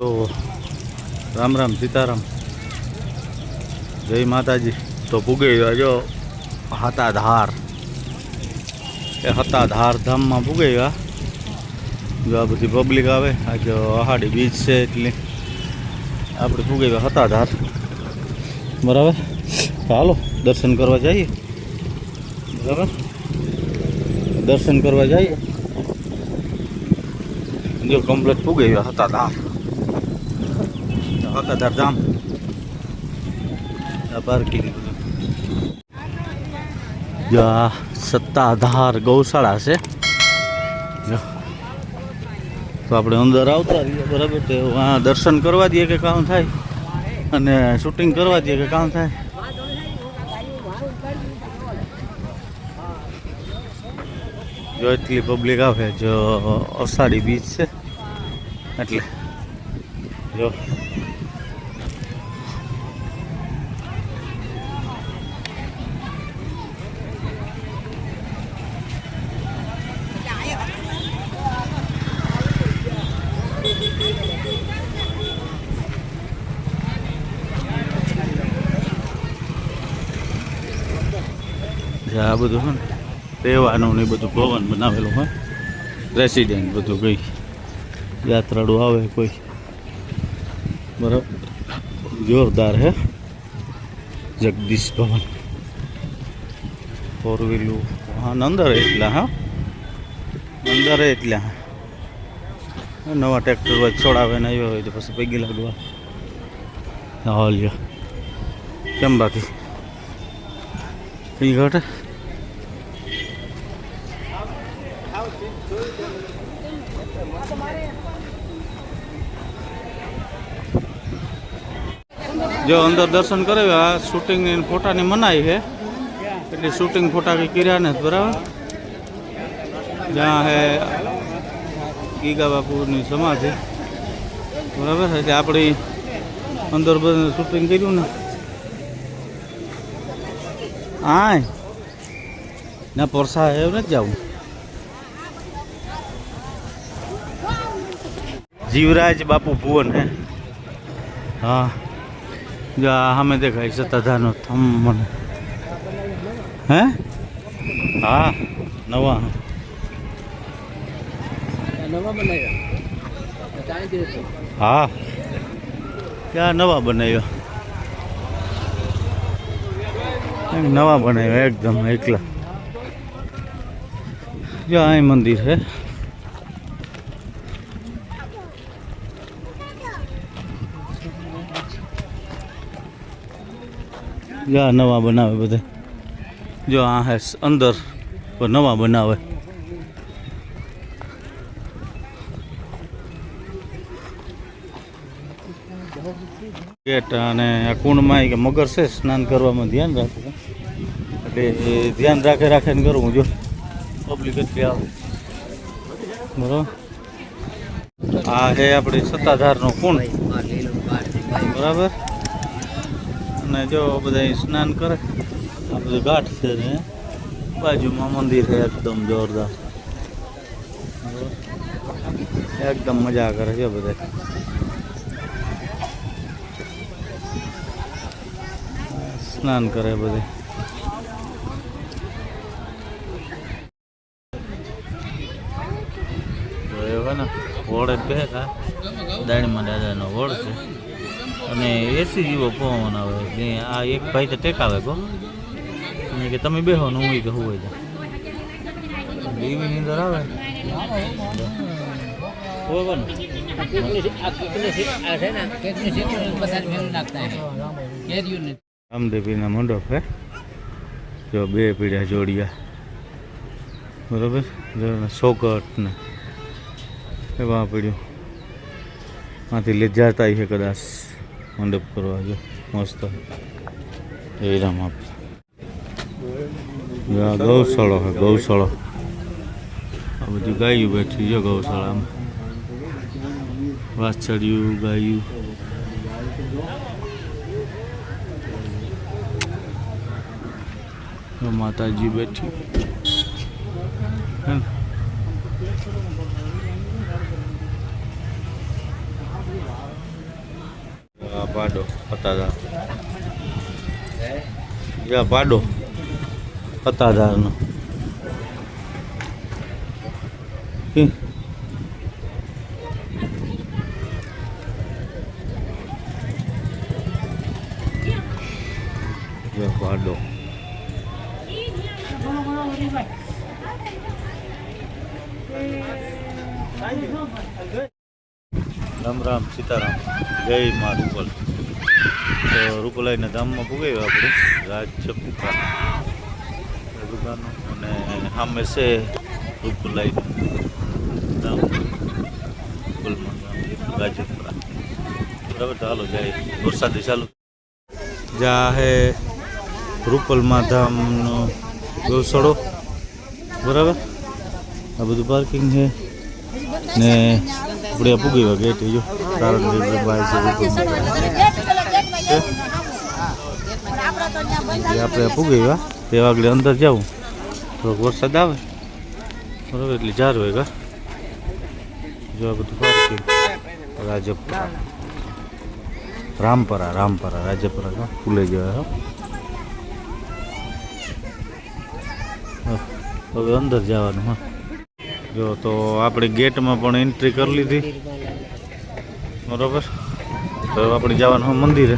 તો રામ રામ સીતારામ, જય માતાજી. તો પૂગી ગયો જો હતાધાર, એ હતાધાર ધામમાં પૂગી ગયા. જો આ બધી પબ્લિક આવે, આજે અહાડી બીચ છે એટલે આપણે પૂગી ગયા હતાધાર. બરાબર, હાલો દર્શન કરવા જઈએ. બરાબર, દર્શન કરવા જઈએ. જો કમ્પ્લીટ પૂગી ગયા હતાધાર, હતાધાર ધામ. આ પાર્કિંગ જો આ સત્તાધાર ગૌશાળા છે. તો આપણે અંદર આવતા રહીએ. બરાબર, તો દર્શન કરવા દઈએ કે કામ થાય, અને શૂટિંગ કરવા દઈએ કે કામ થાય. જો એટલી પબ્લિક આવે, જો અષાઢી બીચ છે એટલે જો આ બધું છે ને રહેવાનું ને બધું ભવન બનાવેલું હોય, રેસિડેન્ટ બધું ગઈ યાત્રાળુ આવે કોઈ. બરાબર, જોરદાર હે જગદીશ ભવન. ફોર વ્હીલું હા અંદર એટલા, હા અંદર એટલા. નવા ટ્રેક્ટર હોય છોડાવે ને આવ્યો હોય તો પછી પૈકી લાગવા હાલ્યો. કેમ બાકી કઈ ઘટે? જો અંદર દર્શન કરે. આ શૂટિંગ ફોટાની મનાઈ છે એટલે શૂટિંગ ફોટા કંઈ કર્યા ને. બરાબર, જ્યાં હે ગીગા બાપુની સમાધિ. બરાબર, એટલે આપણી અંદર બધું શૂટિંગ કર્યું ને. આય ના પરસા એવું નથી જવું. જીવરાજ બાપુ ભુવન હે. હા, જો આ સામે દેખાય સત્તાધારનો થંભ મને. હે હા, નવા હા, ક્યાં નવા બનાવ્યા? નવા બનાવ્યા એકદમ એકલા. જો અહીં મંદિર છે. યા નવા બનાવે બધા. જો આ હે અંદર નવા બનાવે. ગેટ અને આ કુંડમાં કે મગર છે, સ્નાન કરવામાં ધ્યાન રાખવું. એટલે એ ધ્યાન રાખે ને કરવું. જો પબ્લિક એટલી આવે. બરાબર, આ છે આપણી સત્તાધારનો કુંડ. બરાબર, અને જો બધા સ્નાન કરે. આ બધું ઘાટ છે ને બાજુમાં મંદિર છે એકદમ જોરદાર. એકદમ મજા કરે છે બધા. સ્નાન કરે બધે. એવા ને વોડ જ બે દાણીમાં દાદાનો વોડ છે, અને એસી જેવો પવન આવે. આ એક ભાઈ તો ટેકાવે કહો કે તમે બેહો ને હું કે હું એવી અંદર આવે. રામદેવીના મંડપ હે. જો બે પીળ્યા જોડિયા. બરાબર, સોકટ ને એવા પડ્યું. માંથી લઈ જતા છે કદાચ મંડપ કરવા. જો મસ્ત જયરામ આપ. ગૌશાળો હે, ગૌશાળો. આ બધી ગાયું બેઠી છે ગૌશાળામાં. વાછડિયું ગાયું. માતાજી બેઠી. પાડો હતાધાર, યા પાડો હતાધારનો પાડો. રામ રામ સીતારામ, જય મા રૂપલ. તો રૂપલાઈના ધામમાં પુગાવ્યું આપણે રાજપુરા દુકાનો, અને સામે છે રૂપલાઈ ધામ, રૂપલમાં ધામ રાજપુરા. બરાબર, તો હાલો જાય. વરસાદી ચાલુ જ્યાં હે રૂપલમાં ધામનો ગૌશાળો. બરાબર, આ બધું પાર્કિંગ છે ને આપણે પૂગી ગેટ જો કારણ આપણે પૂગી ગયા તે આગળ અંદર જવું થોડોક વરસાદ આવે બરાબર એટલે જાર હોય કા. જો આ બધું પાર્કિંગ રાજપુરા રામપરા રાજપુરા કા ફૂલે જવાય. હવે અંદર જવાનું. હા જો તો આપણે ગેટમાં પણ એન્ટ્રી કરી લીધી બરાબર. તો આપણે જવાનું હોય મંદિરે,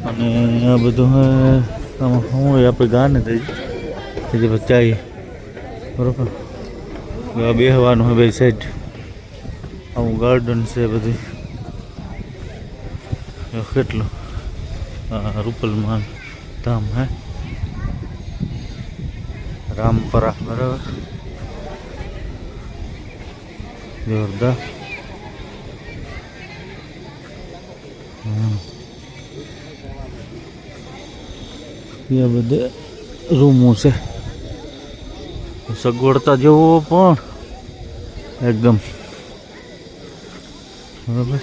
અને આ બધું હોય આપણે ગાને થઈ જાય બરાબર. બેહવાનું હોય બે સાઈડ, આવું ગાર્ડન છે બધી. કેટલું રૂપલમાં ધામ હે રામપરા બરાબર, જોરદાર. એ બધે રૂમો છે, સગવડતા જેવો પણ એકદમ બરાબર.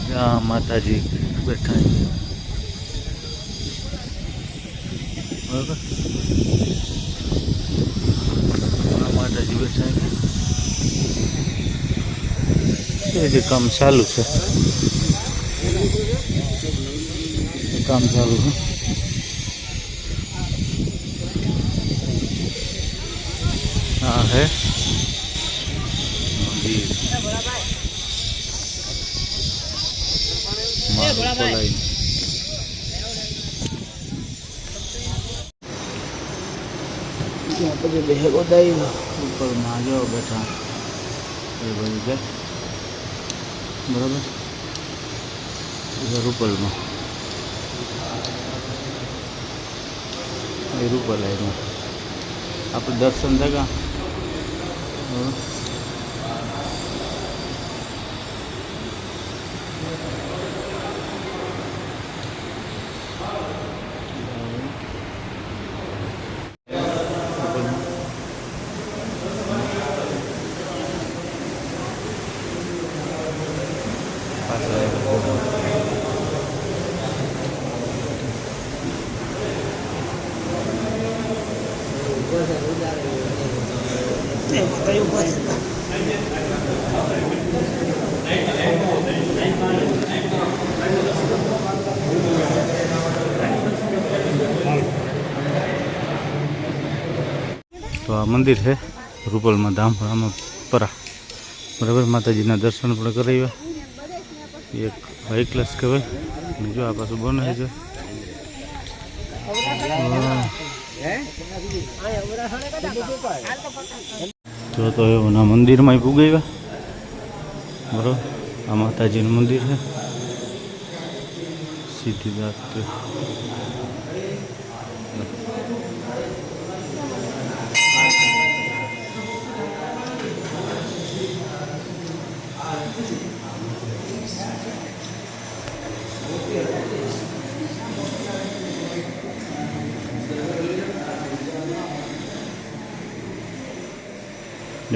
ત્યાં માતાજી બેઠા બરાબર, માતાજી બેઠા છે. કામ ચાલુ છે, કામ ચાલુ છે. હા હે મંદિર ઉપરમાં જો બેઠા એ બધું છે બરાબર. રૂપલમાં એ રૂપલાઈમાં આપણે દર્શન થયા. તો આ મંદિર છે રૂપલમાં ધામ રામપરા બરાબર. માતાજીના દર્શન પણ કરાવ્યા. એક હાઈ ક્લાસ કહેવાય. જો આ પાછું બને છે. તો એવું મંદિરમાં પૂગાવ્યા બરાબર. આ માતાજીનું મંદિર છે સિદ્ધિદાત.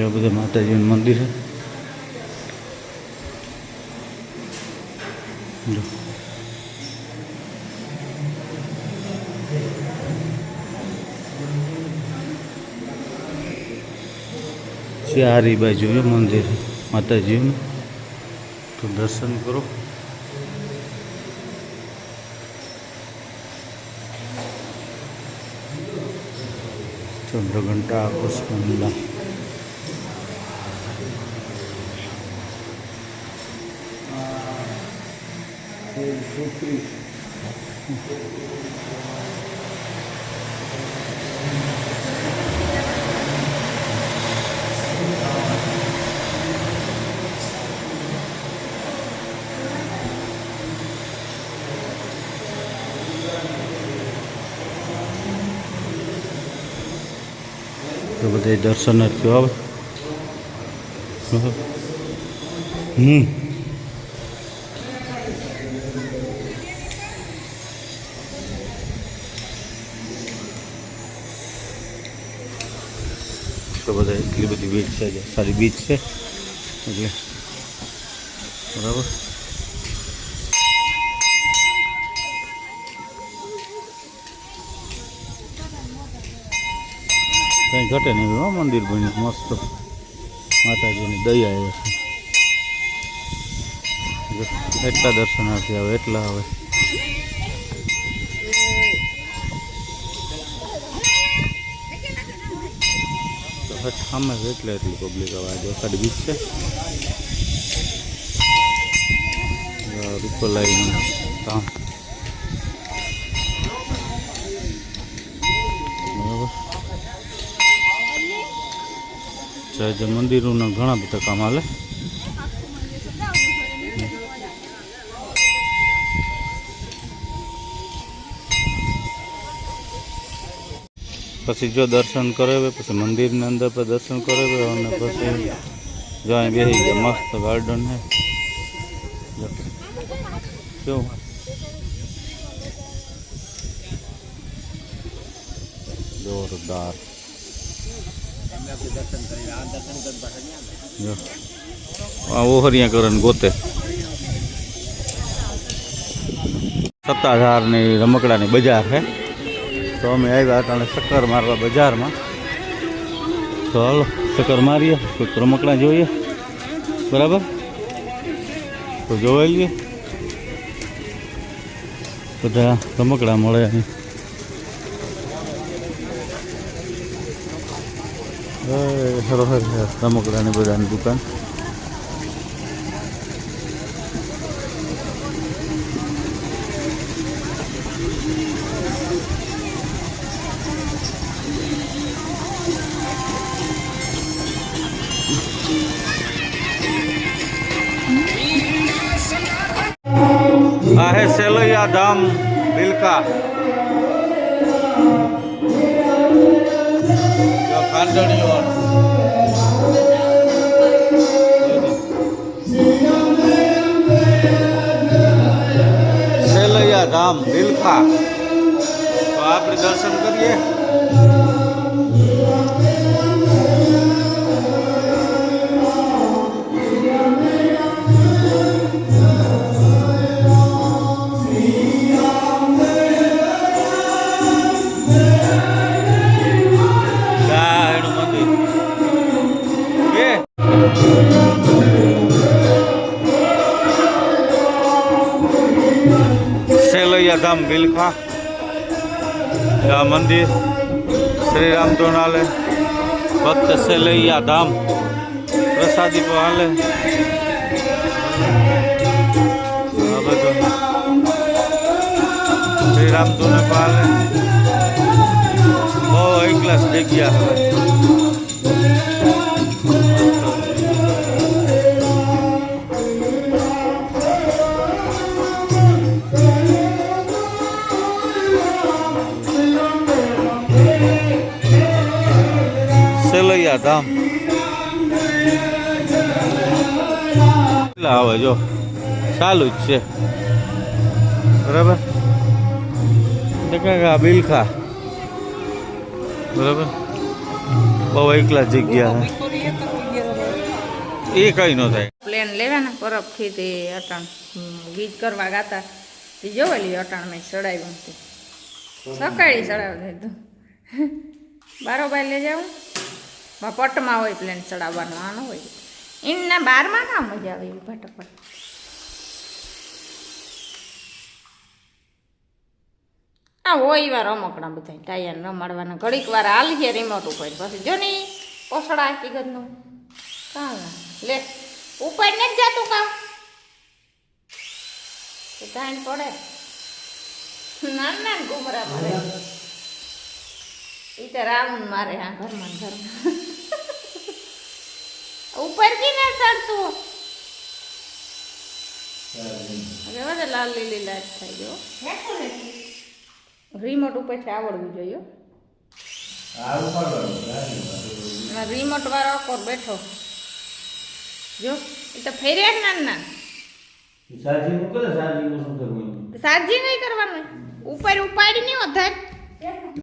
એવા બધા માતાજીનું મંદિર છે. જો ચારે બાજુ મંદિર માતાજીનું. तो दर्शन करो। चंद्रघंटा पुष्पमिला तो बधाई दर्शनार्थीओ आवे। तो बधाई એટલી બધી બીચ છે, સારી બીચ છે એટલે બરાબર। કંઈ ઘટે નહીં હો, મંદિર બન્યું મસ્ત, માતાજીની દયા એ છે। એટલા દર્શનાર્થી આવે, એટલા આવે। સામે એટલે એટલી પબ્લિક આવે। આજે સારી બીચ છે, રૂપલાઈનું કામ બરાબર। જે મંદિરોના ઘણા બધા કામ હાલે। પછી જો દર્શન કરાવે, પછી મંદિરની અંદર પર દર્શન કરાવે અને પછી જો અહીં બેસી ગયા, મસ્ત ગાર્ડન છે કેવું જોરદાર। ઓહરિયા કરે ને ગોતે સત્તાધારની રમકડાની બજાર છે। તો અમે આવ્યા હતા ચક્કર મારવા બજારમાં। તો હાલો ચક્કર મારીએ, કોઈક રમકડા જોઈએ બરાબર, તો જોઈ લઈએ। બધા રમકડા મળે અહીં। રમકડાની બધાની દુકાન। આ હે સેલૈયા ધામ બિલકા, કાંદણીઓ સેલૈયા ધામ બિલકા। તો આપણે દર્શન કરીએ। સેલૈયા ધામ બિલખા આ મંદિર શ્રી રામ ધૂન હાલે, ભક્ત સેલૈયા ધામ પ્રસાદી પણ હાલે। આ બધું શ્રી રામ ધૂન પણ હાલે। બહુ હાઈ ક્લાસ જગ્યા હવે। સેલૈયા ધામ આવે જો ચાલુ જ છે બરાબર। બિલખા બરાબર, બહુ એકલા જગ્યા એ કઈ ન થાય। પ્લેન લેવાના પરબથી તે અટાણ ગીત કરવા ગાતા તે જોવેલી અટાણ મેં ચડાવ્યું હતું, સકાળી ચડાવી દીધું। બારોબાર લઈ જાઉં પટમાં હોય પ્લેન ચડાવવાનું, આનો હોય એના બારમાં ના મજા આવે એવી ફટાફટ। હા હોય એવા રમકડા બધા ટાયર રમાડવાના ઘડીક વાર હાલીએ રિમોટ ઉપર પછી જો ને પોસડા હકીકતનું કાં લે ઉપર નથી જતું કામ ટાઈમ પડે ના ના ઘુમરા મારે એ તો રાઉન્ડ મારે હા ઘરમાં ઉપર કી ને ચડતું હવે વધે લાલ લીલી લાઈટ થઈ ગયો રિમોટ ઉપરથી આવડવું જોઈએ રિમોટ વાળો કોર બેઠો જો એ તો ફેર્યા જ ના સાજી નહીં કરવાનું ઉપર ઉપાડી નહીં વધારે